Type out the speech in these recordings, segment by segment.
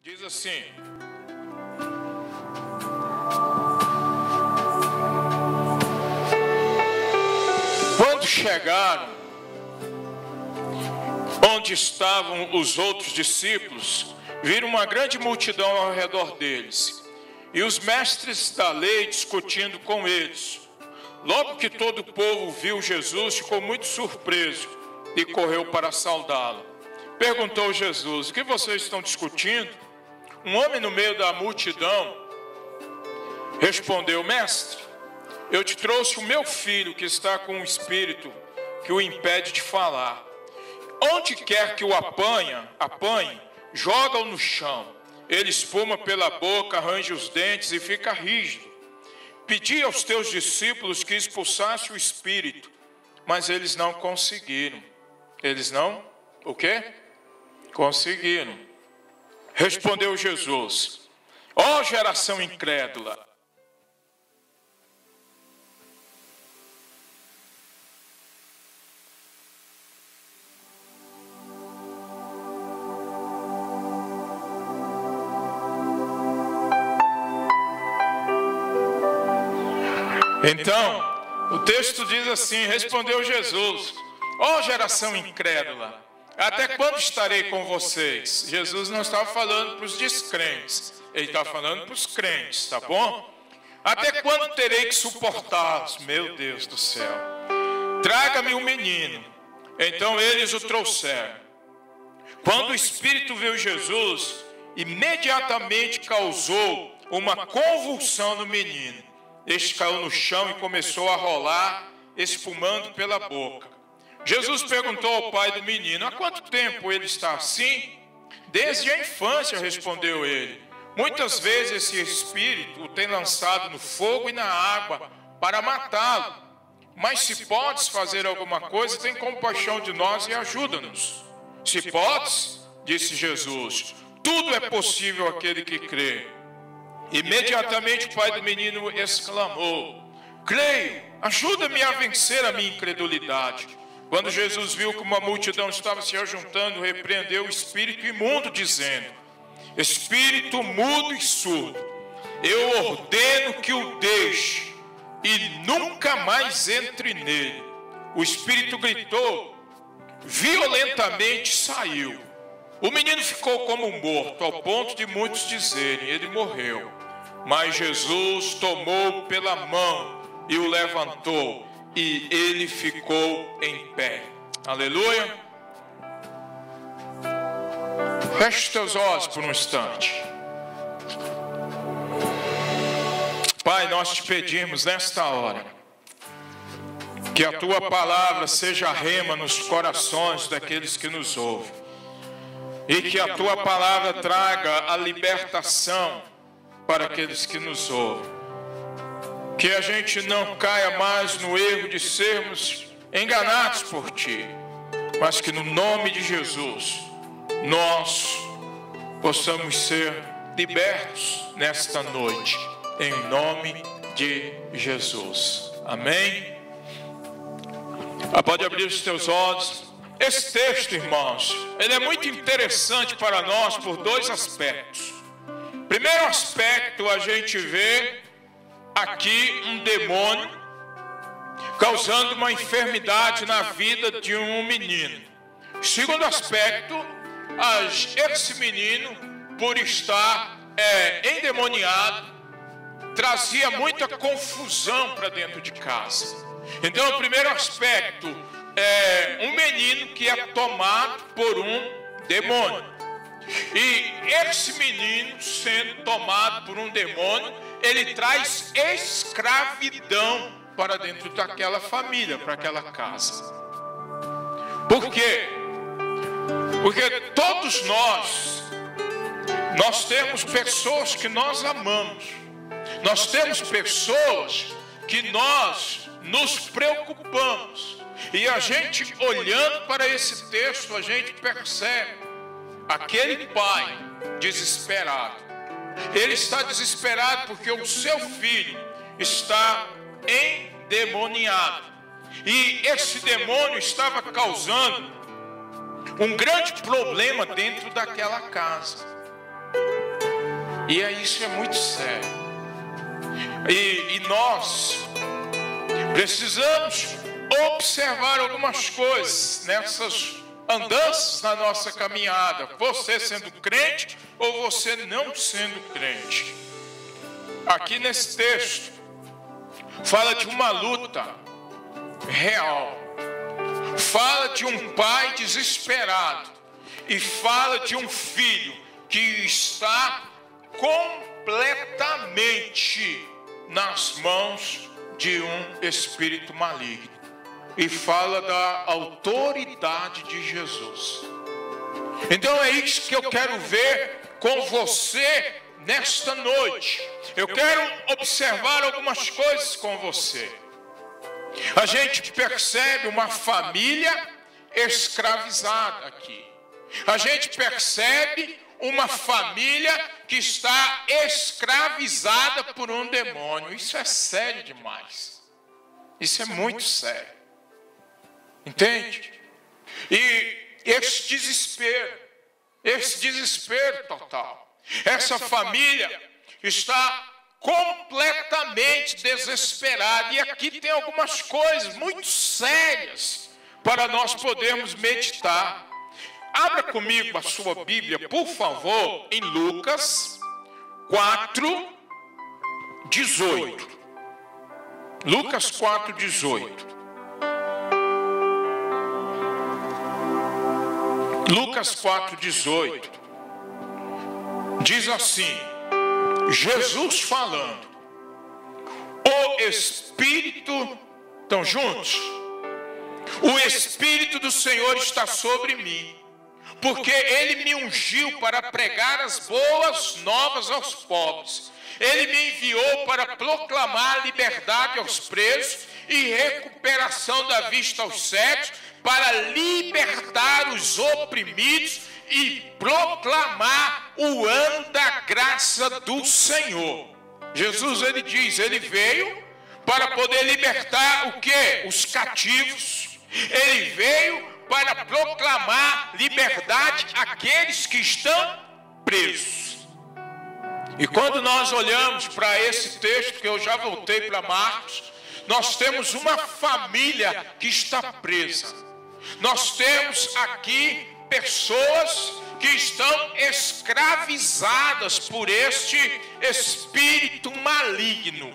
Diz assim: quando chegaram onde estavam os outros discípulos, viram uma grande multidão ao redor deles, e os mestres da lei discutindo com eles. Logo que todo o povo viu Jesus, ficou muito surpreso e correu para saudá-lo. Perguntou Jesus: o que vocês estão discutindo? Um homem no meio da multidão respondeu: mestre, eu te trouxe o meu filho que está com um espírito que o impede de falar. Onde quer que o apanhe, joga-o no chão. Ele espuma pela boca, arranja os dentes e fica rígido. Pedi aos teus discípulos que expulsassem o espírito, mas eles não conseguiram. Eles não, o quê? Conseguiram. Respondeu Jesus: ó geração incrédula, então, o texto diz assim: respondeu Jesus: ó geração incrédula, até quando estarei com vocês? Jesus não estava falando para os descrentes, ele estava falando para os crentes, tá bom? Até quando terei que suportá-los? Meu Deus do céu. Traga-me um menino. Então eles o trouxeram. Quando o Espírito viu Jesus, imediatamente causou uma convulsão no menino. Este caiu no chão e começou a rolar, espumando pela boca. Jesus perguntou ao pai do menino: há quanto tempo ele está assim? Desde a infância, respondeu ele. Muitas vezes esse espírito o tem lançado no fogo e na água para matá-lo. Mas se podes fazer alguma coisa, tem compaixão de nós e ajuda-nos. Se podes, disse Jesus, tudo é possível àquele que crê. Imediatamente o pai do menino exclamou: creio, ajuda-me a vencer a minha incredulidade. Quando Jesus viu que uma multidão estava se ajuntando, repreendeu o espírito imundo, dizendo: espírito mudo e surdo, eu ordeno que o deixe e nunca mais entre nele. O espírito gritou, violentamente saiu. O menino ficou como morto, ao ponto de muitos dizerem: ele morreu. Mas Jesus tomou pela mão e o levantou, e ele ficou em pé. Aleluia. Feche os teus olhos por um instante. Pai, nós te pedimos nesta hora que a tua palavra seja rema nos corações daqueles que nos ouvem, e que a tua palavra traga a libertação para aqueles que nos ouvem. Que a gente não caia mais no erro de sermos enganados por ti, mas que no nome de Jesus nós possamos ser libertos nesta noite, em nome de Jesus. Amém? Pode abrir os teus olhos. Esse texto, irmãos, ele é muito interessante para nós por dois aspectos. Primeiro aspecto, a gente vê aqui um demônio causando uma enfermidade na vida de um menino. Segundo aspecto, esse menino, por estar endemoniado, trazia muita confusão para dentro de casa. Então, o primeiro aspecto é um menino que é tomado por um demônio. E esse menino, sendo tomado por um demônio, ele traz escravidão para dentro daquela família, para aquela casa. Por quê? Porque todos nós temos pessoas que nós amamos. Nós temos pessoas que nós nos preocupamos. E a gente, olhando para esse texto, a gente percebe aquele pai desesperado. Ele está desesperado porque o seu filho está endemoniado. E esse demônio estava causando um grande problema dentro daquela casa. E isso é muito sério. E nós precisamos observar algumas coisas nessas andanças na nossa caminhada. Você sendo crente ou você não sendo crente. Aqui nesse texto fala de uma luta real. Fala de um pai desesperado. E fala de um filho que está completamente nas mãos de um espírito maligno. E fala da autoridade de Jesus. Então é isso que eu quero ver com você nesta noite. Eu quero observar algumas coisas com você. A gente percebe uma família escravizada aqui. A gente percebe uma família que está escravizada por um demônio. Isso é sério demais. Isso é muito sério. Entende? E esse desespero total. Essa família está completamente desesperada. E aqui tem algumas coisas muito sérias para nós podermos meditar. Abra comigo a sua Bíblia, por favor, em Lucas 4:18. Lucas 4:18. Lucas 4:18. Diz assim, Jesus falando: o Espírito, estão juntos? O Espírito do Senhor está sobre mim, porque Ele me ungiu para pregar as boas novas aos pobres. Ele me enviou para proclamar liberdade aos presos e recuperação da vista aos cegos, para libertar os oprimidos e proclamar o ano da graça do Senhor. Jesus, ele diz, ele veio para poder libertar o quê? Os cativos. Ele veio para proclamar liberdade àqueles que estão presos. E quando nós olhamos para esse texto, que eu já voltei para Marcos, nós temos uma família que está presa. Nós temos aqui pessoas que estão escravizadas por este espírito maligno.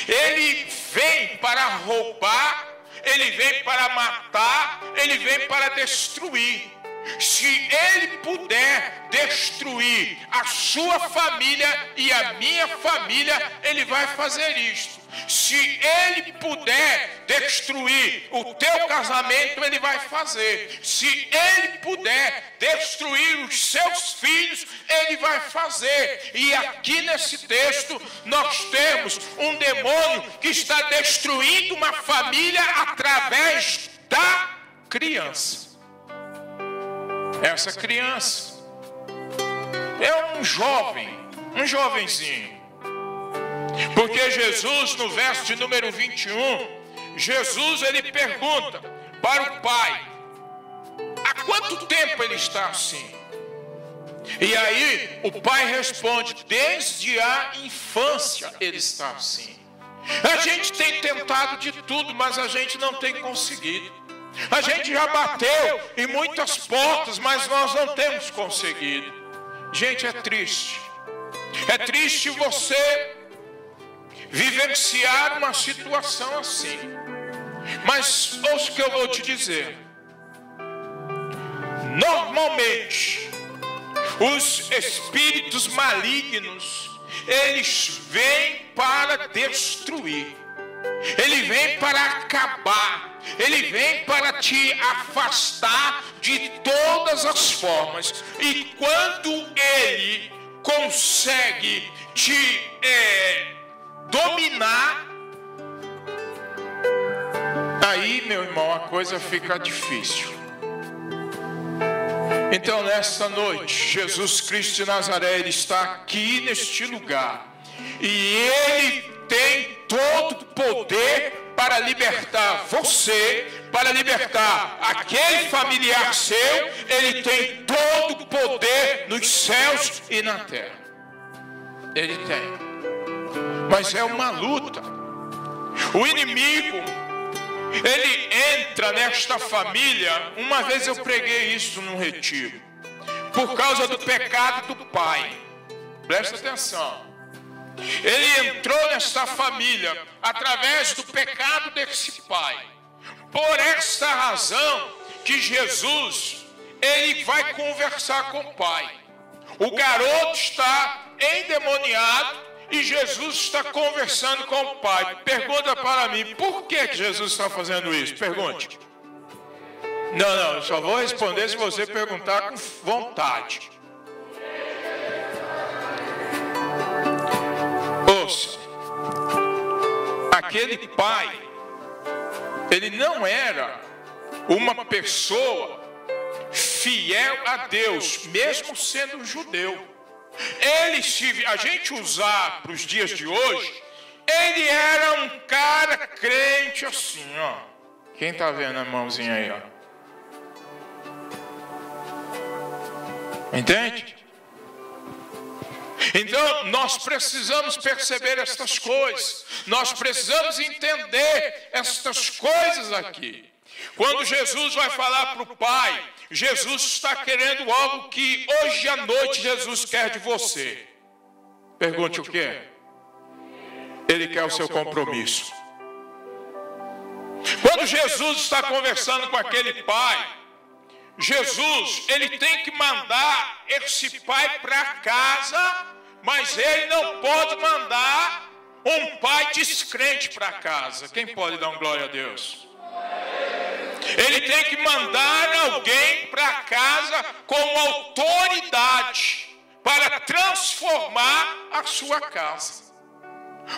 Ele vem para roubar, ele vem para matar, ele vem para destruir. Se ele puder destruir a sua família e a minha família, ele vai fazer isto. Se ele puder destruir o teu casamento, ele vai fazer. Se ele puder destruir os seus filhos, ele vai fazer. E aqui nesse texto nós temos um demônio que está destruindo uma família através da criança. Essa criança é um jovenzinho. Porque Jesus, no verso de número 21, Jesus ele pergunta para o pai: há quanto tempo ele está assim? E aí o pai responde: desde a infância ele está assim. A gente tem tentado de tudo, mas a gente não tem conseguido. A gente já bateu em muitas portas, mas nós não temos conseguido. Gente, é triste. É triste você vivenciar uma situação assim. Mas ouça o que eu vou te dizer. Normalmente, os espíritos malignos, eles vêm para destruir. Ele vem para acabar. Ele vem para te afastar de todas as formas. E quando ele consegue te dominar, aí, meu irmão, a coisa fica difícil. Então, nesta noite, Jesus Cristo de Nazaré, ele está aqui neste lugar. E ele tem todo o poder para libertar você, para libertar aquele familiar seu. Ele tem todo o poder nos céus e na terra. Ele tem. Mas é uma luta. O inimigo, ele entra nesta família. Uma vez eu preguei isso num retiro. Por causa do pecado do pai. Presta atenção. Ele entrou nesta família através do pecado desse pai. Por esta razão que Jesus, ele vai conversar com o pai. O garoto está endemoniado e Jesus está conversando com o pai. Pergunta para mim, por que Jesus está fazendo isso? Pergunte. Não, eu só vou responder se você perguntar com vontade. Ouça, aquele pai, ele não era uma pessoa fiel a Deus, mesmo sendo judeu. Ele, se a gente usar para os dias de hoje, ele era um cara crente assim, ó. Quem está vendo a mãozinha aí, ó? Entende? Então, nós precisamos perceber estas coisas. Nós precisamos entender estas coisas aqui. Quando Jesus vai falar para o Pai, Jesus está querendo algo que hoje à noite Jesus quer de você. Pergunte o quê? Ele quer o seu compromisso. Quando Jesus está conversando com aquele pai, Jesus, ele tem que mandar esse pai para casa, mas ele não pode mandar um pai descrente para casa. Quem pode dar um glória a Deus? Ele tem que mandar alguém para casa com autoridade para transformar a sua casa.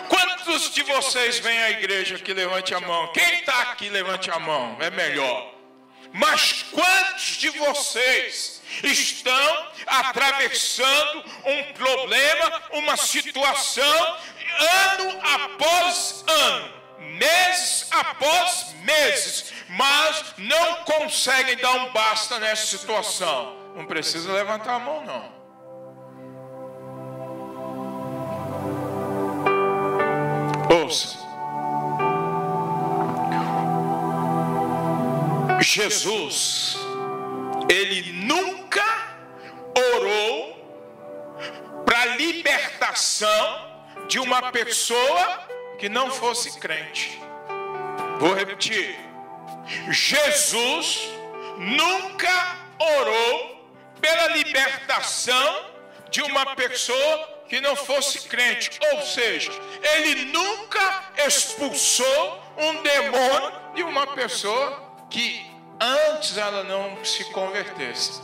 Quantos de vocês vêm à igreja aqui? Levante a mão. Quem está aqui, levante a mão. É melhor. Mas quantos de vocês estão atravessando um problema, uma situação, ano após ano, meses após meses, mas não conseguem dar um basta nessa situação? Não precisa levantar a mão, não. Ouça. Jesus, ele nunca orou para libertação de uma pessoa que não fosse crente. Vou repetir. Jesus nunca orou pela libertação de uma pessoa que não fosse crente. Ou seja, ele nunca expulsou um demônio de uma pessoa que antes ela não se convertesse,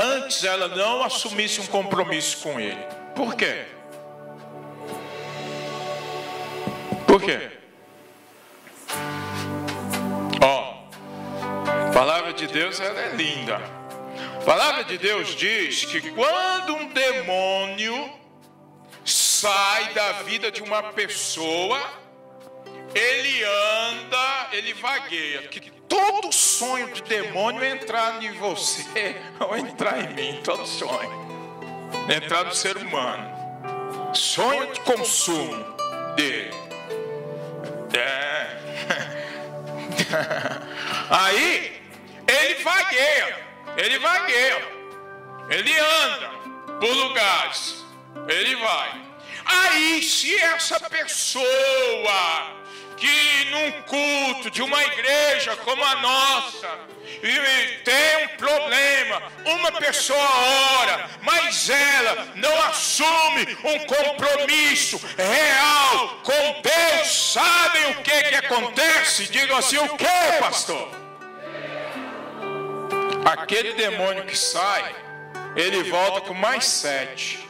antes ela não assumisse um compromisso com ele. Por quê? Por quê? A palavra de Deus, ela é linda. A palavra de Deus diz que quando um demônio sai da vida de uma pessoa, ele anda, ele vagueia. Que todo sonho de demônio é entrar em você ou entrar em mim. Todo sonho. Entrar no ser humano. Sonho de consumo dele. Aí, ele vagueia. Ele vagueia. Ele anda por lugares. Ele vai. Aí, se essa pessoa que num culto de uma igreja como a nossa e tem um problema, uma pessoa ora, mas ela não assume um compromisso real com Deus, sabem o que acontece? Digam assim, o que, pastor? Aquele demônio que sai, ele volta com mais 7.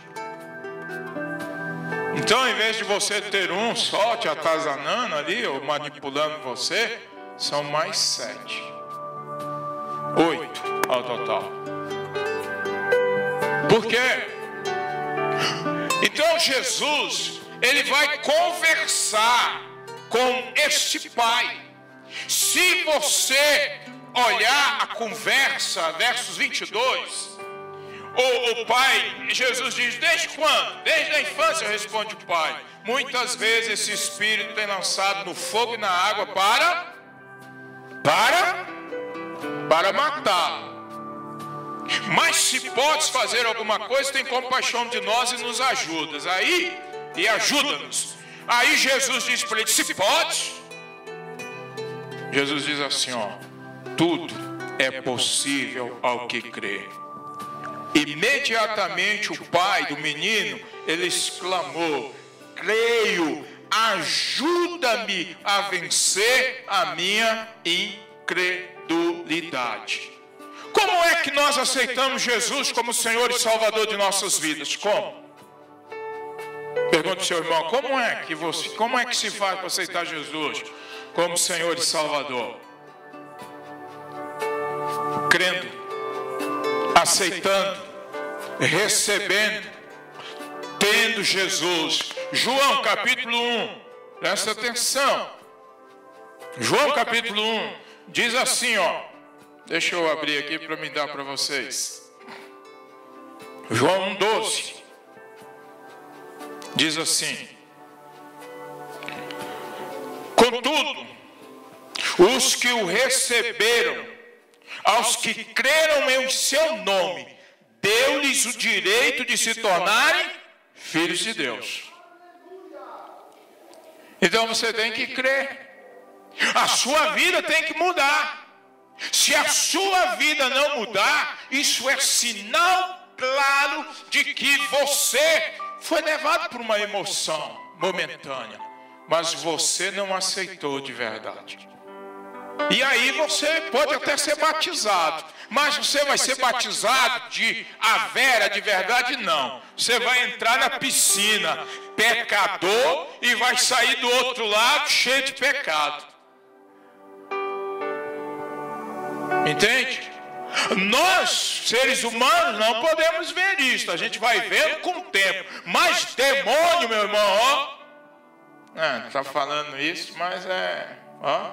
Então, em vez de você ter um só te atazanando ali, ou manipulando você, são mais 7. 8 ao total. Por quê? Então, Jesus, ele vai conversar com este pai. Se você olhar a conversa, versos 22, o pai, Jesus diz, desde quando? Desde a infância, responde o pai. Muitas vezes esse espírito tem lançado no fogo e na água para matar. Mas se podes fazer alguma coisa, tem compaixão de nós e nos ajudas. E ajuda-nos. Aí Jesus diz para ele, se pode. Jesus diz assim, ó, tudo é possível ao que crê. Imediatamente o pai do menino, ele exclamou, creio, ajuda-me a vencer a minha incredulidade. Como é que nós aceitamos Jesus como Senhor e Salvador de nossas vidas? Como? Pergunta ao seu irmão, como é que se faz para aceitar Jesus como Senhor e Salvador? Crendo, aceitando, recebendo, tendo Jesus. João capítulo 1, presta atenção. João capítulo 1 diz assim, ó. Deixa eu abrir aqui para me dar para vocês. João 1,12 diz assim: contudo, os que o receberam, aos que creram em seu nome, deu-lhes o direito de se tornarem filhos de Deus. Então você tem que crer. A sua vida tem que mudar. Se a sua vida não mudar, isso é sinal claro de que você foi levado por uma emoção momentânea, mas você não aceitou de verdade. E aí você pode até ser batizado, mas você vai ser batizado de a vera, de verdade, não. Você vai entrar na piscina pecador e vai sair do outro lado cheio de pecado. Entende? Nós, seres humanos, não podemos ver isso. A gente vai vendo com o tempo. Mas demônio, meu irmão, ó. Não está falando isso, mas ó.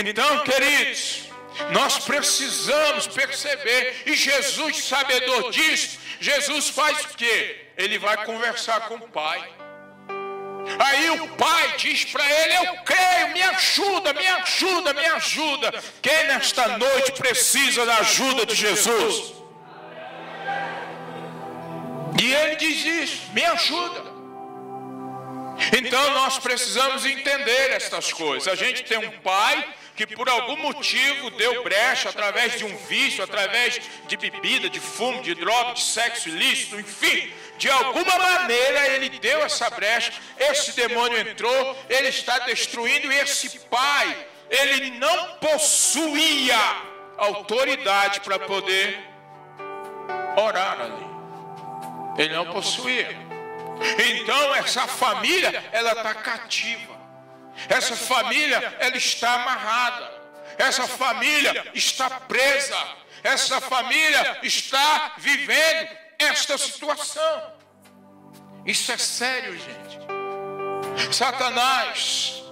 Então, queridos, nós precisamos perceber. E Jesus, sabedor disso, Jesus faz o quê? Ele vai conversar com o Pai. Aí o pai diz para ele, eu creio, me ajuda, me ajuda, me ajuda. Quem nesta noite precisa da ajuda de Jesus? E ele diz isso, me ajuda. Então nós precisamos entender estas coisas. A gente tem um pai que por algum motivo deu brecha através de um vício, através de bebida, de fumo, de droga, de sexo ilícito, enfim. De alguma maneira ele deu essa brecha, esse demônio entrou, ele está destruindo. E esse pai, ele não possuía autoridade para poder orar ali. Ele não possuía. Então essa família, ela está cativa. Essa família, ela está amarrada. Essa família está presa. Essa família está vivendo esta situação. Isso é sério, gente. Satanás,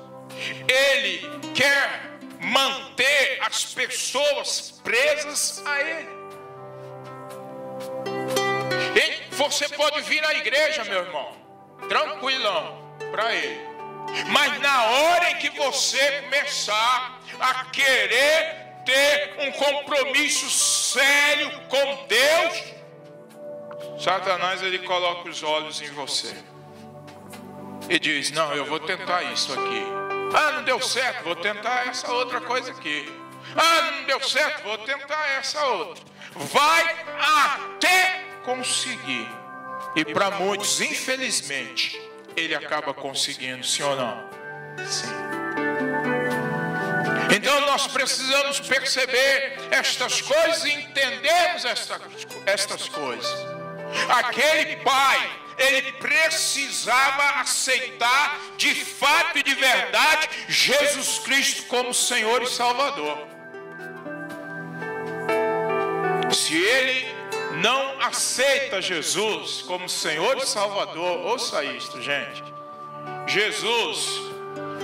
ele quer manter as pessoas presas a ele. E você pode vir à igreja, meu irmão, tranquilão, para ele. Mas na hora em que você começar a querer ter um compromisso sério com Deus, Satanás, ele coloca os olhos em você e diz, não, eu vou tentar isso aqui. Ah, não deu certo, vou tentar essa outra coisa aqui. Ah, não deu certo, vou tentar essa outra. Vai até conseguir. E para muitos, infelizmente, ele acaba conseguindo, sim ou não? Sim. Então nós precisamos perceber estas coisas e entendermos estas coisas. Aquele pai, ele precisava aceitar de fato e de verdade Jesus Cristo como Senhor e Salvador. Se ele não aceita Jesus como Senhor e Salvador, ouça isto, gente. Jesus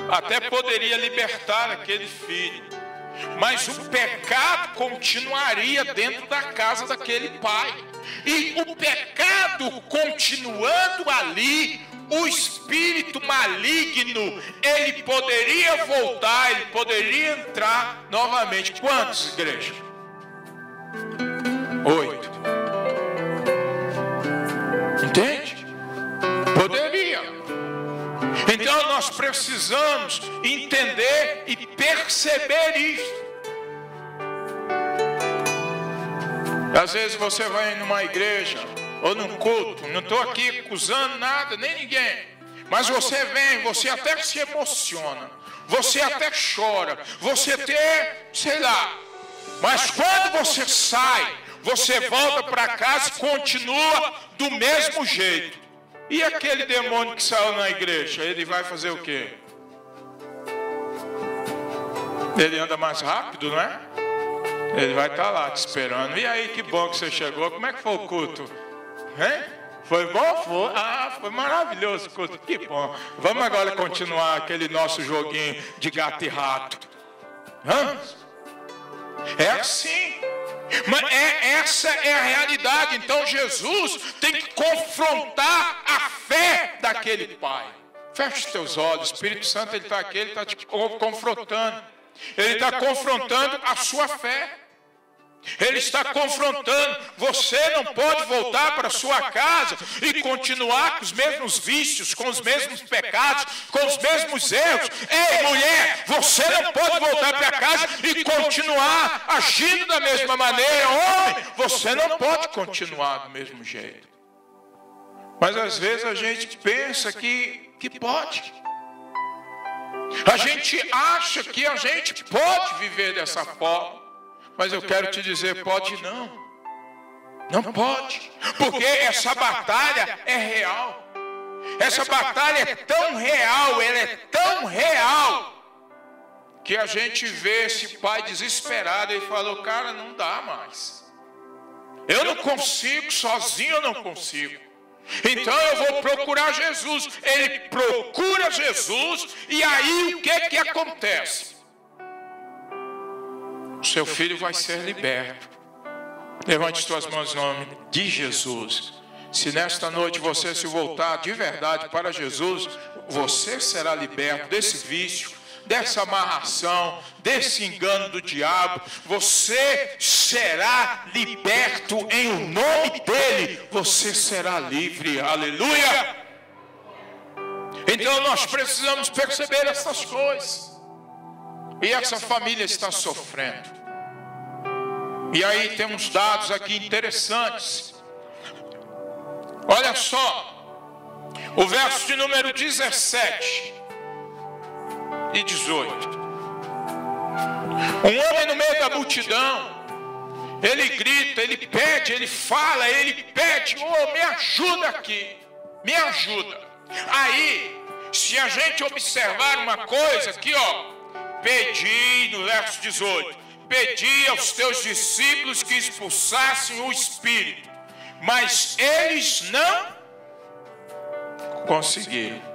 até poderia libertar aquele filho, mas o pecado continuaria dentro da casa daquele pai. E o pecado continuando ali, o espírito maligno, ele poderia voltar, ele poderia entrar novamente. Quantos, igreja? 8. Entende? Poderia. Então nós precisamos entender e perceber isso. Às vezes você vai numa igreja ou num culto, não estou aqui acusando nada, nem ninguém, mas você vem, você até se emociona, você até chora, você até, sei lá, mas quando você sai, você volta para casa e continua do mesmo jeito. E aquele demônio que saiu na igreja, ele vai fazer o quê? Ele anda mais rápido, não é? Ele vai estar lá te esperando. E aí, que bom que você chegou. Como é que foi o culto? Hein? Foi bom? Foi. Ah, foi maravilhoso o culto. Que bom. Vamos agora continuar aquele nosso joguinho de gato e rato. Hã? É assim. Mas essa é a realidade. Então Jesus tem que confrontar a fé daquele pai. Feche os teus olhos. O Espírito Santo, ele está aqui, ele está te confrontando. Ele está confrontando a sua fé. Ele está confrontando. Você não pode voltar para a sua casa e continuar com os mesmos vícios, com os mesmos pecados, com os mesmos erros. Ei, mulher, você não pode voltar para casa e continuar agindo da mesma maneira. Homem, você não pode continuar do mesmo jeito. Mas às vezes a gente pensa que pode. A gente acha que a gente pode viver dessa forma. Mas eu quero te dizer, pode não. Não pode. Porque essa batalha é real. Essa batalha é tão real, ela é tão real, que a gente vê esse pai desesperado e falou, cara, não dá mais. Eu não consigo, sozinho eu não consigo. Então eu vou procurar Jesus. Ele procura Jesus e aí o que acontece? O seu filho vai ser liberto. Levante suas mãos em nome de Jesus. Se nesta noite você se voltar de verdade para Jesus, você será liberto desse vício, dessa amarração, desse engano do diabo. Você será liberto em o nome dele. Você será livre. Aleluia! Então nós precisamos perceber essas coisas. E essa família está sofrendo. E aí temos dados aqui interessantes. Olha só. O verso de número 17 e 18. Um homem no meio da multidão, ele grita, ele pede, ele fala, ele pede, oh, me ajuda aqui, me ajuda. Aí, se a gente observar uma coisa aqui, ó, pedi, no verso 18, pedi aos teus discípulos que expulsassem o espírito, mas eles não conseguiram.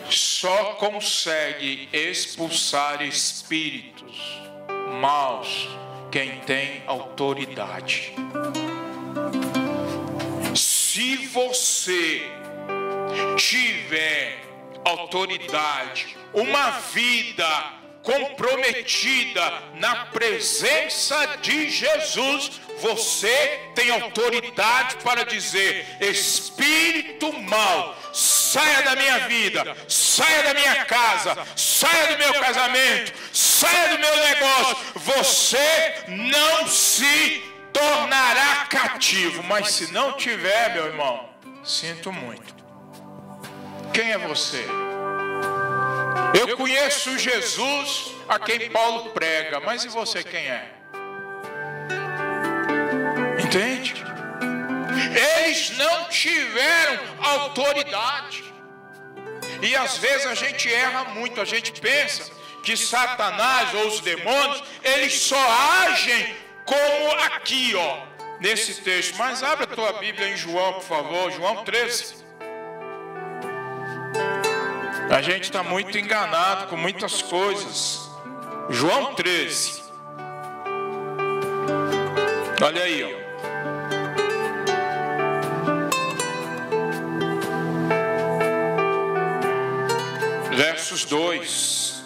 Só consegue expulsar espíritos maus quem tem autoridade. Se você tiver autoridade, uma vida comprometida na presença de Jesus, você tem autoridade para dizer: espírito mau, saia da minha vida, saia da minha casa, saia do meu casamento, saia do meu negócio. Você não se tornará cativo. Mas se não tiver, meu irmão, sinto muito. Quem é você? Eu conheço Jesus a quem Paulo prega, mas e você quem é? Entende? Eles não tiveram autoridade. E às vezes a gente erra muito. A gente pensa que Satanás ou os demônios, eles só agem como aqui, ó, nesse texto. Mas abre a tua Bíblia em João, por favor, João 13. A gente está muito enganado com muitas coisas. João 13. Olha aí, ó. Versos 2.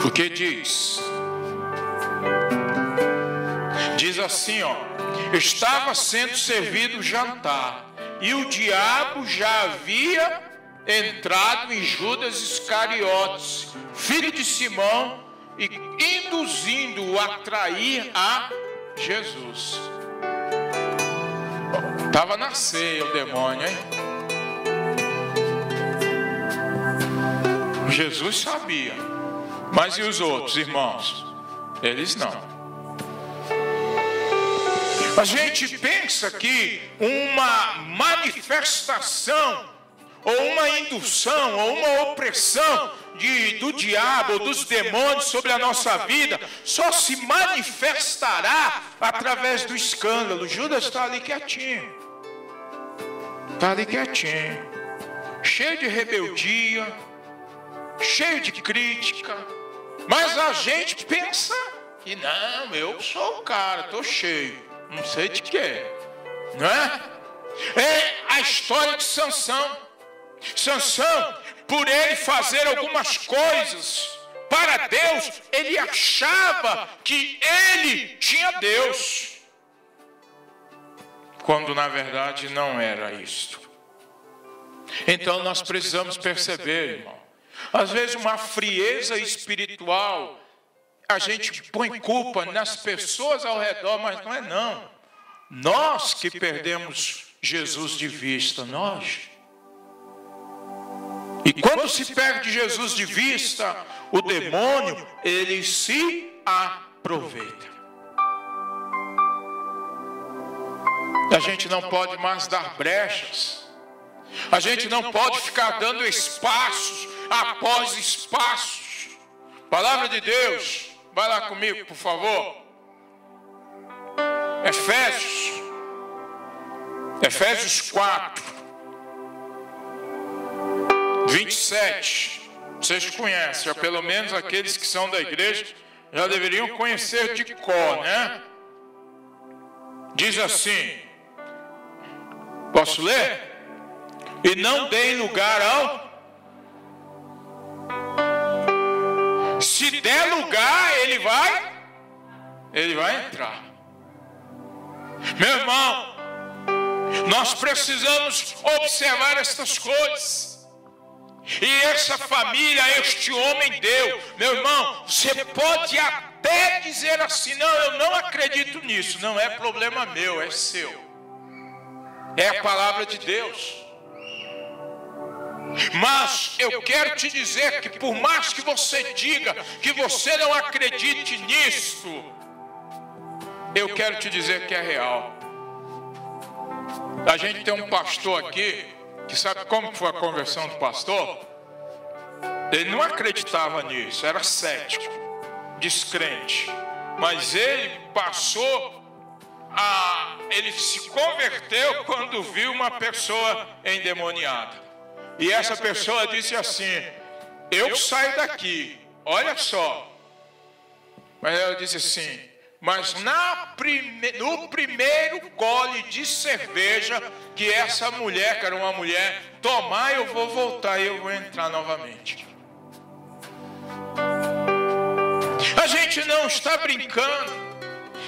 O que diz? Diz assim, ó: estava sendo servido o jantar, e o diabo já havia entrado em Judas Iscariotes, filho de Simão, e induzindo-o a trair a Jesus. Estava na ceia o demônio, hein? Jesus sabia. Mas e os outros irmãos? Eles não. A gente pensa que uma manifestação, ou uma indução, ou uma opressão do diabo ou dos demônios sobre a nossa vida só se manifestará através do escândalo. Judas está ali quietinho. Está ali quietinho. Cheio de rebeldia, cheio de crítica. Mas a gente pensa que não, eu sou o cara, estou cheio. Não sei de quê, não é? É a história de Sansão. Sansão, por ele fazer algumas coisas para Deus, ele achava que ele tinha Deus, quando na verdade não era isto. Então nós precisamos perceber, irmão, às vezes uma frieza espiritual, a gente põe culpa nas pessoas ao redor, mas não é não. Nós que perdemos Jesus de vista, nós. E quando se perde Jesus de vista, o demônio, ele se aproveita. A gente não pode mais dar brechas. A gente não pode ficar dando espaços após espaços. Palavra de Deus. Vai lá comigo, por favor. Efésios 4, 27. Vocês conhecem, ou pelo menos aqueles que são da igreja já deveriam conhecer de cor, né? Diz assim, posso ler? E não deem lugar ao... Se der lugar, ele vai entrar. Meu irmão, nós precisamos observar estas coisas. E essa família, este homem deu. Meu irmão, você pode até dizer assim, não, eu não acredito nisso. Não é problema meu, é seu. É a palavra de Deus. Mas eu quero te dizer que por mais que você diga que você não acredite nisso, eu quero te dizer que é real. A gente tem um pastor aqui, que sabe como foi a conversão do pastor? Ele não acreditava nisso, era cético, descrente. Mas ele ele se converteu quando viu uma pessoa endemoniada. E essa pessoa disse assim, eu saio daqui, olha só. Mas ela disse assim, mas no primeiro gole de cerveja que essa mulher, que era uma mulher, tomar, eu vou voltar e eu vou entrar novamente. A gente não está brincando.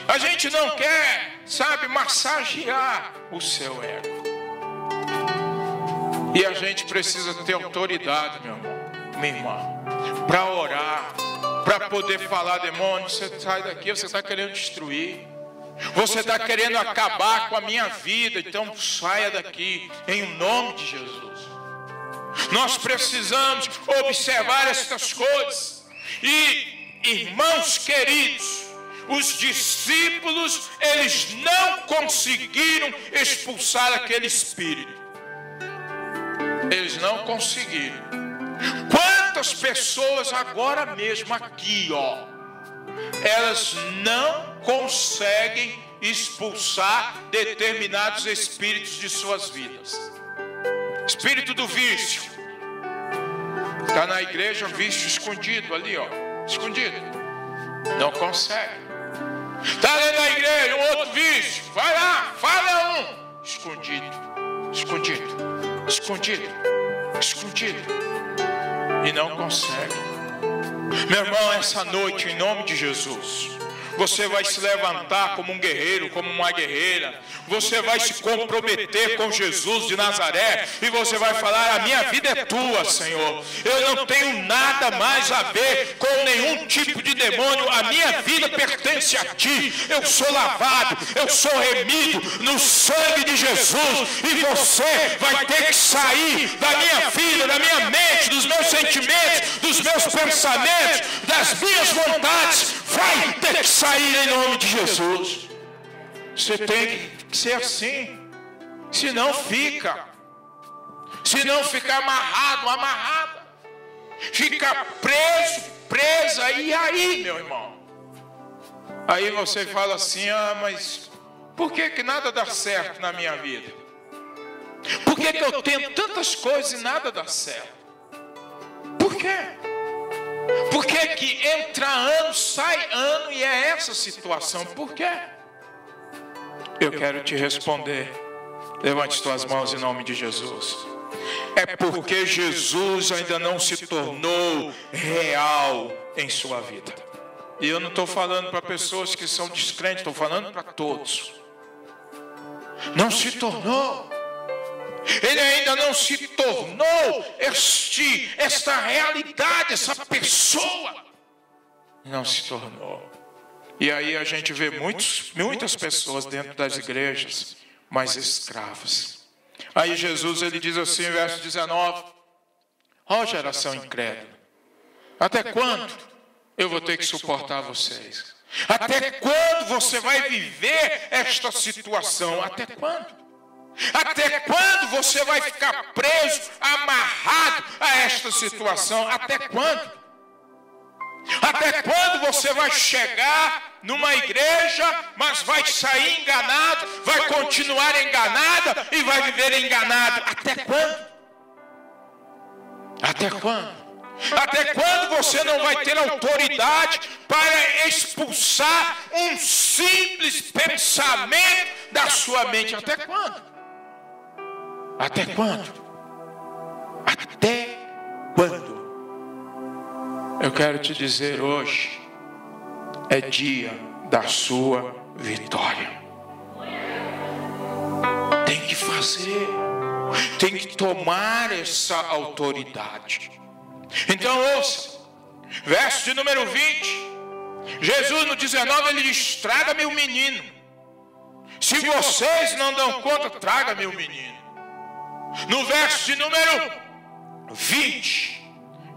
A gente não quer, sabe, massagear o seu ego. E a gente precisa ter autoridade, meu irmão, minha irmã, para orar, para poder falar, demônio, você sai daqui, você está querendo destruir, você está querendo acabar com a minha vida, então saia daqui, em nome de Jesus. Nós precisamos observar estas coisas. E, irmãos queridos, os discípulos, eles não conseguiram expulsar aquele espírito. Eles não conseguiram. Quantas pessoas agora mesmo aqui, elas não conseguem expulsar determinados espíritos de suas vidas. Espírito do vício. Está na igreja, vício escondido ali, escondido. Não consegue. Está dentro da igreja, um outro vício. Vai lá, fala um. Escondido, escondido, escondido, escondido. E não consegue. Meu irmão, essa noite, em nome de Jesus, você vai se levantar como um guerreiro, como uma guerreira. Você vai se comprometer com Jesus de Nazaré. E você vai falar: a minha vida é tua, Senhor. Eu não tenho nada mais a ver com nenhum tipo de demônio. A minha vida pertence a ti. Eu sou lavado, eu sou remido no sangue de Jesus. E você vai ter que sair da minha vida, da minha mente, dos meus sentimentos, dos meus pensamentos, das minhas vontades. Vai ter que sair em nome de Jesus. Você tem que ser assim. Senão fica. Se não ficar amarrado, amarrada. Fica preso, presa. E aí, meu irmão? Aí você fala assim: mas por que nada dá certo na minha vida? Por que eu tenho tantas coisas e nada dá certo? Por quê? Por que entra ano, sai ano e é essa situação? Por quê? Eu quero te responder. Levante suas mãos em nome de Jesus. É porque Jesus ainda não se tornou real em sua vida. E eu não estou falando para pessoas que são descrentes, estou falando para todos. Não se tornou. Ele ainda não se tornou esta realidade, essa pessoa. Não se tornou. E aí a gente vê muitas pessoas dentro das igrejas, mas escravas. Aí Jesus, ele diz assim, verso 19: ó geração incrédula, até quando eu vou ter que suportar vocês? Até quando você vai viver esta situação? Até quando? Até quando você vai ficar preso, amarrado a esta situação? Até quando? Até quando você vai chegar numa igreja, mas vai sair enganado, vai continuar enganada e vai viver enganado? Até quando? Até quando? Até quando você não vai ter autoridade para expulsar um simples pensamento da sua mente? Até quando? Até quando? Até quando? Eu quero te dizer hoje, é dia da sua vitória. Tem que fazer, tem que tomar essa autoridade. Então ouça, verso de número 20, Jesus no 19 ele diz: traga-me o menino. Se vocês não dão conta, traga-me o menino. No verso de número 20,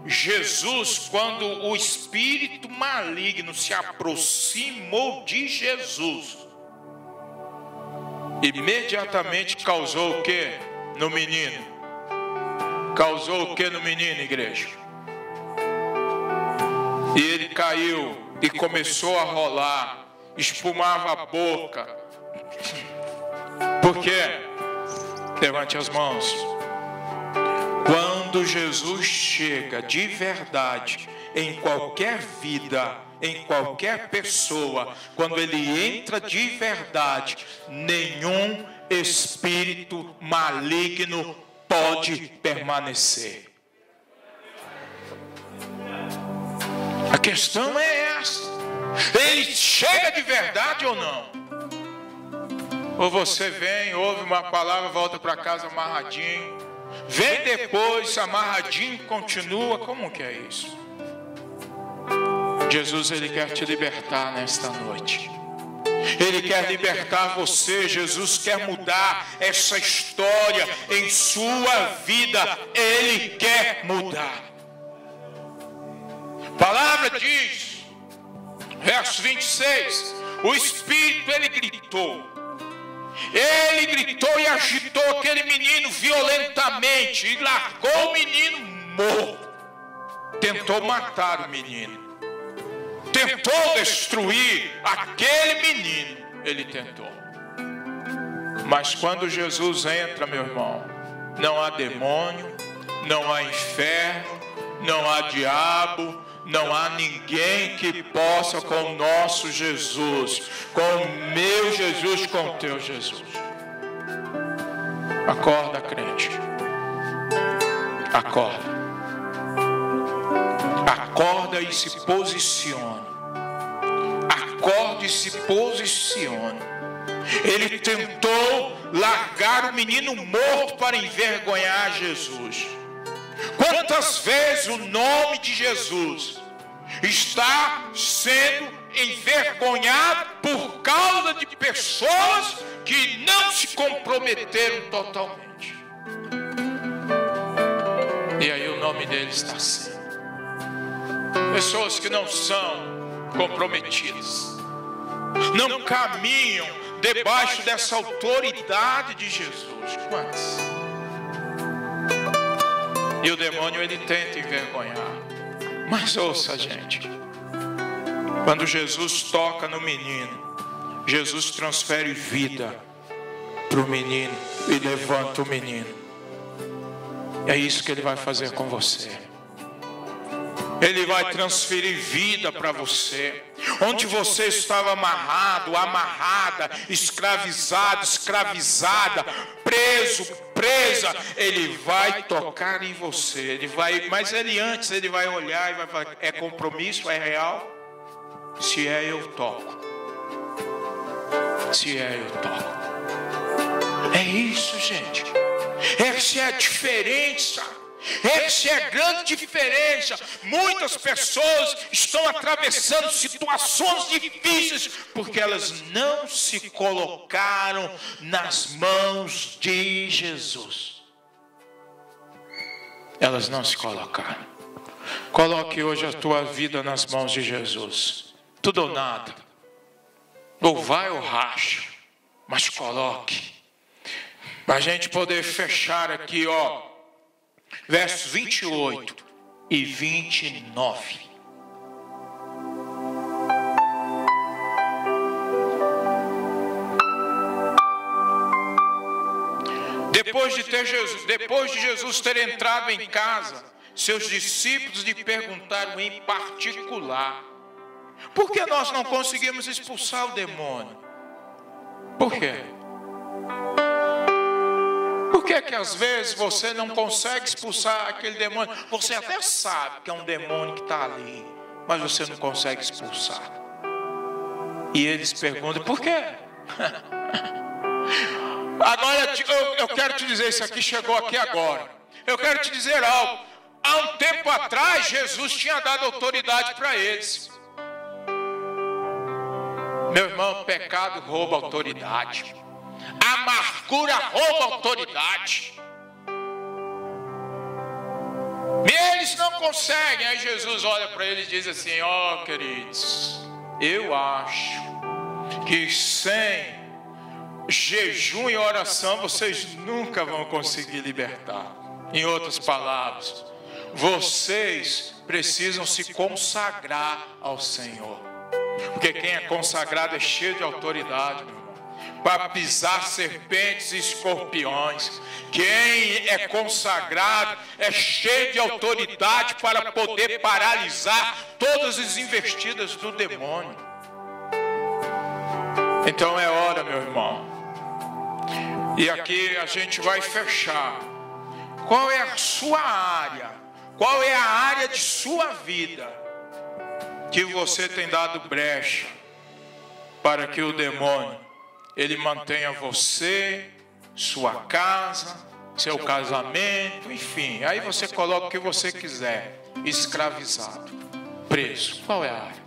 Jesus, quando o espírito maligno se aproximou de Jesus, imediatamente causou o que no menino? Causou o que no menino, igreja? E ele caiu e começou a rolar, espumava a boca. Por quê? Levante as mãos. Quando Jesus chega de verdade em qualquer vida, em qualquer pessoa, quando ele entra de verdade, nenhum espírito maligno pode permanecer. A questão é essa: ele chega de verdade ou não? Ou você vem, ouve uma palavra, volta para casa amarradinho, vem depois amarradinho, continua? Como que é isso? Jesus, ele quer te libertar nesta noite. Ele quer libertar você. Jesus quer mudar essa história em sua vida. Ele quer mudar. A palavra diz, verso 26, o Espírito ele gritou: Ele gritou e agitou aquele menino violentamente e largou o menino morto. Tentou matar o menino. Tentou destruir aquele menino. Ele tentou. Mas quando Jesus entra, meu irmão, não há demônio, não há inferno, não há diabo, não há ninguém que possa com o nosso Jesus, com o meu Jesus, com o teu Jesus. Acorda, crente. Acorda. Acorda e se posicione. Acorda e se posicione. Ele tentou largar o menino morto para envergonhar Jesus. Quantas vezes o nome de Jesus está sendo envergonhado por causa de pessoas que não se comprometeram totalmente? E aí o nome dele está assim. Pessoas que não são comprometidas, não caminham debaixo dessa autoridade de Jesus. Quantos? E o demônio, ele tenta envergonhar. Mas ouça, gente, quando Jesus toca no menino, Jesus transfere vida para o menino e levanta o menino. É isso que ele vai fazer com você. Ele vai transferir vida para você. Onde você estava amarrado, amarrada, escravizado, escravizada, preso, presa, ele vai tocar em você. Ele vai, mas antes ele vai olhar e vai falar: é compromisso, é real? Se é, eu toco. Se é, eu toco. É isso, gente. Essa é a diferença. Essa é a grande diferença. Muitas pessoas estão atravessando situações difíceis porque elas não se colocaram nas mãos de Jesus. Elas não se colocaram. Coloque hoje a tua vida nas mãos de Jesus. Tudo ou nada. Ou vai ou racha. Mas coloque. Para a gente poder fechar aqui, ó. Versos 28 e 29. Depois de Jesus ter entrado em casa, seus discípulos lhe perguntaram em particular: por que nós não conseguimos expulsar o demônio? Por quê? Por que às vezes você não consegue expulsar aquele demônio? Você até sabe que é um demônio que está ali, mas você não consegue expulsar. E eles perguntam: por quê? Agora eu quero te dizer, isso aqui chegou aqui agora. Eu quero te dizer algo. Há um tempo atrás, Jesus tinha dado autoridade para eles. Meu irmão, pecado rouba autoridade. A amargura rouba a autoridade. E eles não conseguem. Aí Jesus olha para eles e diz assim: ó, queridos, eu acho que sem jejum e oração vocês nunca vão conseguir libertar. Em outras palavras, vocês precisam se consagrar ao Senhor. Porque quem é consagrado é cheio de autoridade, meu irmão, para pisar serpentes e escorpiões. Quem é consagrado é cheio de autoridade para poder paralisar todas as investidas do demônio. Então é hora, meu irmão. E aqui a gente vai fechar. Qual é a sua área? Qual é a área de sua vida que você tem dado brecha para que o demônio ele mantenha você, sua casa, seu casamento, enfim. Aí você coloca o que você quiser. Escravizado, preso. Qual é a área?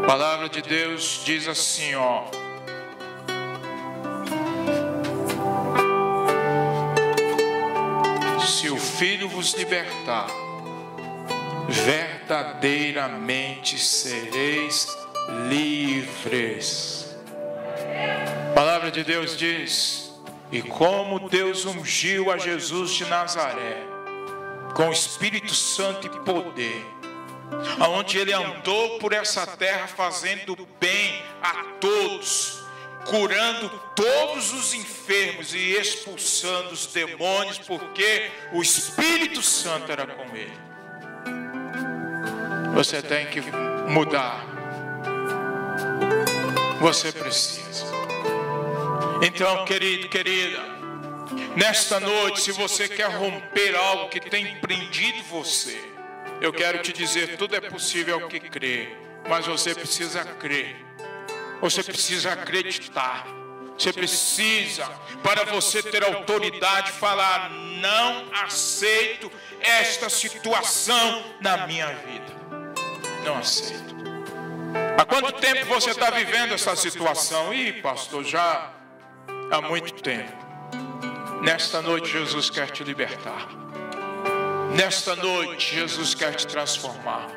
A palavra de Deus diz assim, ó: se o Filho vos libertar, verdadeiramente sereis livres. de Deus diz: e como Deus ungiu a Jesus de Nazaré com o Espírito Santo e poder, aonde ele andou por essa terra fazendo bem a todos, curando todos os enfermos e expulsando os demônios, porque o Espírito Santo era com ele. Você tem que mudar. Você precisa. Então, querido, querida, nesta noite, se você quer romper algo que tem prendido você, eu quero te dizer, tudo é possível ao que crê, mas você precisa crer. Você precisa acreditar. Você precisa, para você ter autoridade, falar: não aceito esta situação na minha vida. Não aceito. Há quanto tempo você está vivendo essa situação? Ih, pastor, já há muito tempo. Nesta noite Jesus quer te libertar. Nesta noite Jesus quer te transformar.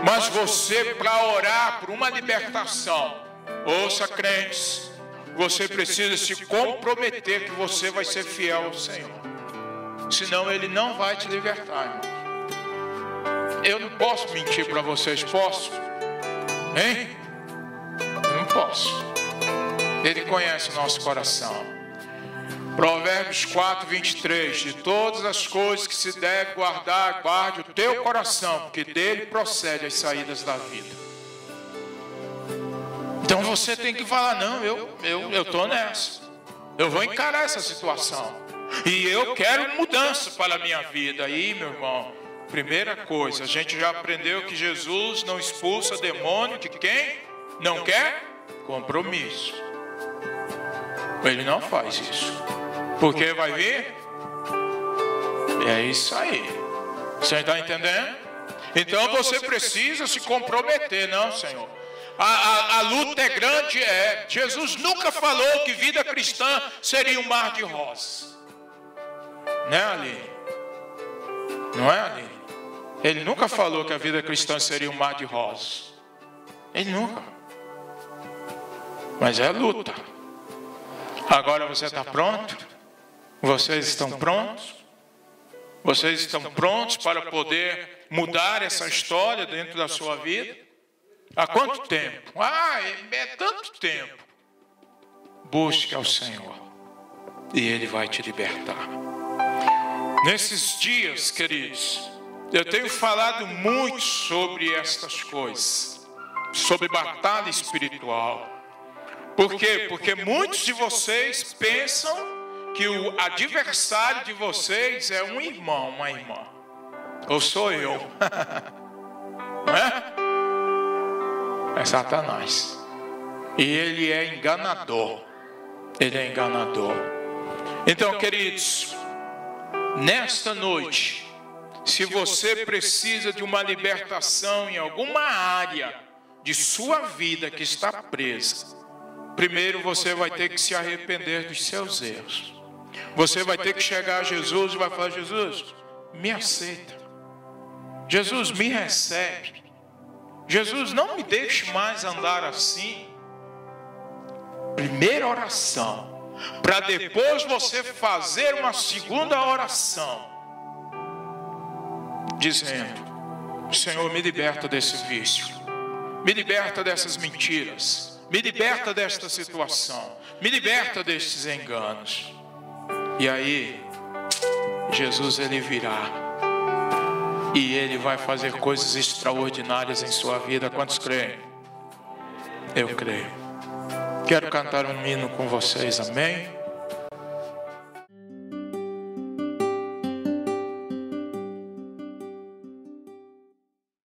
Mas você, para orar por uma libertação, ouça, crentes, você precisa se comprometer que você vai ser fiel ao Senhor. Senão Ele não vai te libertar, irmão. Eu não posso mentir para vocês, posso? Hein? Eu não posso. Ele conhece o nosso coração. Provérbios 4, 23. De todas as coisas que se deve guardar, guarde o teu coração, porque dele procede as saídas da vida. Então você tem que falar: não, eu estou nessa. Eu vou encarar essa situação. E eu quero mudança para a minha vida. Aí, meu irmão, primeira coisa, a gente já aprendeu que Jesus não expulsa demônio de quem não quer compromisso. Ele não faz isso. Porque vai vir? É isso aí. Você está entendendo? Então você precisa se comprometer. Não, Senhor, a luta é grande. Jesus nunca falou que vida cristã seria um mar de rosas. Né, Aline? Não é, Aline? Ele nunca falou que a vida cristã seria um mar de rosas. Ele nunca. Mas é luta. Agora você está pronto? Vocês estão prontos? Vocês estão prontos para poder mudar essa história dentro da sua vida? Há quanto tempo? É tanto tempo. Busque ao Senhor e Ele vai te libertar. Nesses dias, queridos, eu tenho falado muito sobre estas coisas, sobre batalha espiritual. Por quê? Porque muitos de vocês pensam que o adversário de vocês é um irmão, uma irmã. Ou sou eu. Não é? É Satanás. E ele é enganador. Ele é enganador. Então, queridos, nesta noite, se você precisa de uma libertação em alguma área de sua vida que está presa, primeiro você vai ter que se arrepender dos seus erros. Você vai ter que chegar a Jesus e vai falar: Jesus, me aceita. Jesus, me recebe. Jesus, não me deixe mais andar assim. Primeira oração, para depois você fazer uma segunda oração, dizendo: Senhor, me liberta desse vício, me liberta dessas mentiras, me liberta desta situação, me liberta destes enganos. E aí, Jesus, Ele virá e Ele vai fazer coisas extraordinárias em sua vida. Quantos creem? Eu creio. Quero cantar um hino com vocês, amém?